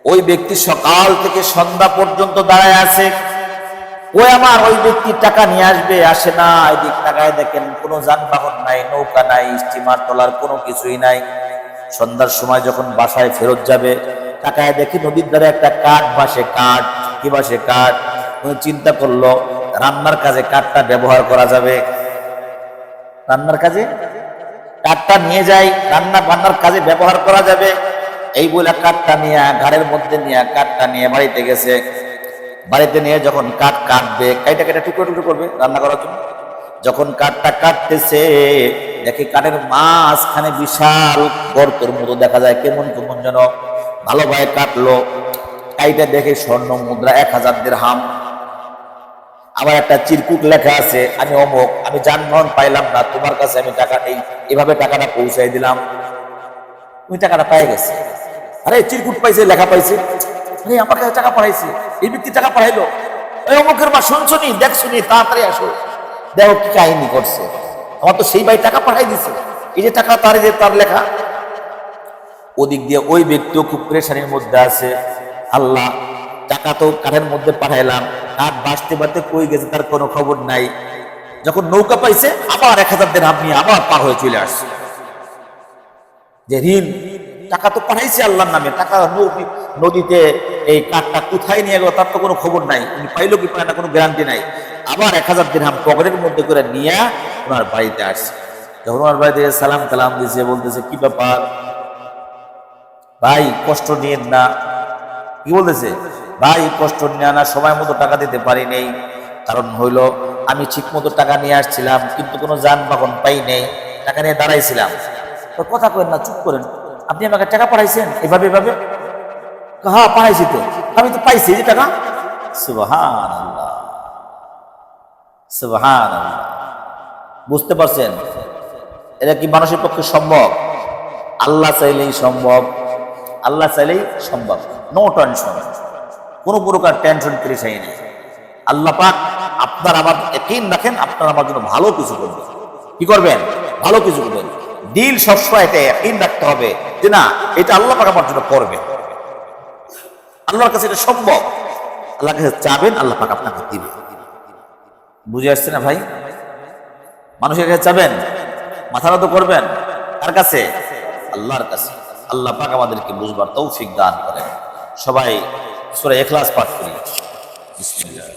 ওই ব্যক্তি সকাল থেকে সন্ধ্যা পর্যন্ত দাঁড়ায় আছে। ওই আমার ওই ব্যক্তি টাকা নিয়ে আসবে, আসে না। এদিক টাকায় দেখেন কোনো যানবাহন নাই, নৌকা নাই, স্টিমার তোলার কোনো কিছুই নাই। সন্ধ্যার সময় যখন বাসায় ফেরত যাবে, টাকায় দেখি নদীর ধারে একটা কাঠ ভাসে। কাঠ কি ভাসে? কাঠ। উনি চিন্তা করলো রান্নার কাজে কাঠটা ব্যবহার করা যাবে, রান্নার কাজে কাঠটা নিয়ে যাই, রান্না বান্নার কাজে ব্যবহার করা যাবে। এই বলে কাঠটা নিয়ে ঘাড়ের মধ্যে নিয়ে কাঠটা নিয়ে বাড়িতে গেছে। বাড়িতে নিয়ে যখন কাঠ কাটবে, কাইটা কেটে টুকরো টুকরো করবে রান্না করার জন্য। যখন কাঠটা কাটতেছে, দেখে কাঠের মাঝখানে বিশাল গর্তের মতো দেখা যায়, কেমন কেমন যেন ভালোভাবে কাটলো। কাইটা দেখে স্বর্ণ মুদ্রা 1000 দিরহাম। আবার একটা চিরকুট লেখা আছে, আমি অমুক, আমি যানবাহন পাইলাম না, তোমার কাছে আমি টাকা নেই, এভাবে টাকাটা পৌঁছাই দিলাম। তুমি টাকাটা পাই গেছে। আরে চিরকুট পাইছে, লেখা পাইছে, আরে আমার কাছে টাকা পাঠাইছে, এই ব্যক্তি টাকা পাঠাইলো। ওই অমুকের মা, শুনছো নি, দেখছো নি, তাড়াতাড়ি আসো, দেখো কি কাহিনী করছে। আমার তো সেই ভাই টাকা পাঠাই দিছে, এই যে টাকা তার, যে তার লেখা। ওদিক দিয়ে ওই ব্যক্তিও খুব প্রেশানির মধ্যে আছে। আল্লাহ, টাকা তো কাঠের মধ্যে পাঠাইলাম, কাঠ বাঁচতে বাঁচতে কই গেছে তার কোনো খবর নাই। যখন নৌকা পাইছে, আবার 1000 দিরহাম নিয়ে আবার পার হয়ে চলে আসছে। যে ঋণ, টাকা তো পাঠাইছে আল্লাহর নামে, টাকা নদীতে এই কাঠটা কোথায় নিয়ে গেল তার তো কোনো খবর নাই, উনি পাইলো কি পায় না কোনো গ্যারান্টি নাই। আবার 1000 দিরহাম পকেটের মধ্যে করে নিয়ে ওনার বাড়িতে আসছে। যখন ওনার বাড়িতে সালাম কালাম দিয়েছে, বলতেছে কি ব্যাপার ভাই, কষ্ট নিয়েন না। কি বলতেছে? ভাই কষ্ট নিয়ে না, সময় মতো টাকা দিতে পারি নেই। কারণ হইল আমি ঠিক মতো টাকা নিয়ে আসছিলাম, কিন্তু কোনো যানবাহন পাই নেই, টাকা নিয়ে দাঁড়াইছিলাম। কথা করেন না, চুপ করেন। আপনি আমাকে টাকা পাঠাইছেন এভাবে এভাবে? হ্যাঁ পাঠাইছি তো, আমি তো পাইছি যে টাকা। সুবহানাল্লাহ, সুবহানাল্লাহ। বুঝতে পারছেন এটা কি মানুষের পক্ষে সম্ভব? আল্লাহ চাইলেই সম্ভব, আল্লাহ চাইলেই সম্ভব। নো টেনশন, কোনো প্রকার টেনশন পেরেছাই নেই। আল্লাহ পাক আপনার আমার ইয়াকিন রাখেন, আপনার আমার জন্য ভালো কিছু করবেন। কি করবেন? ভালো কিছু করবেন। দিল সবসময় এটা ইয়াকিন রাখতে হবে যে না, এটা আল্লাহ পাক আমার জন্য করবেন। আল্লাহর কাছে এটা সম্ভব। আল্লাহর কাছে চাবেন, আল্লাহ পাক আপনাকে দিবে। বুঝে আসছে না ভাই? মানুষের কাছে চাবেন, মাথা নত করবেন, কার কাছে? আল্লাহর কাছে। আল্লাহ পাক আমাদেরকে বুঝবার তৌফিক দান করেন। সবাই সূরা ইখলাস পাঠ করি। বিসমিল্লাহ।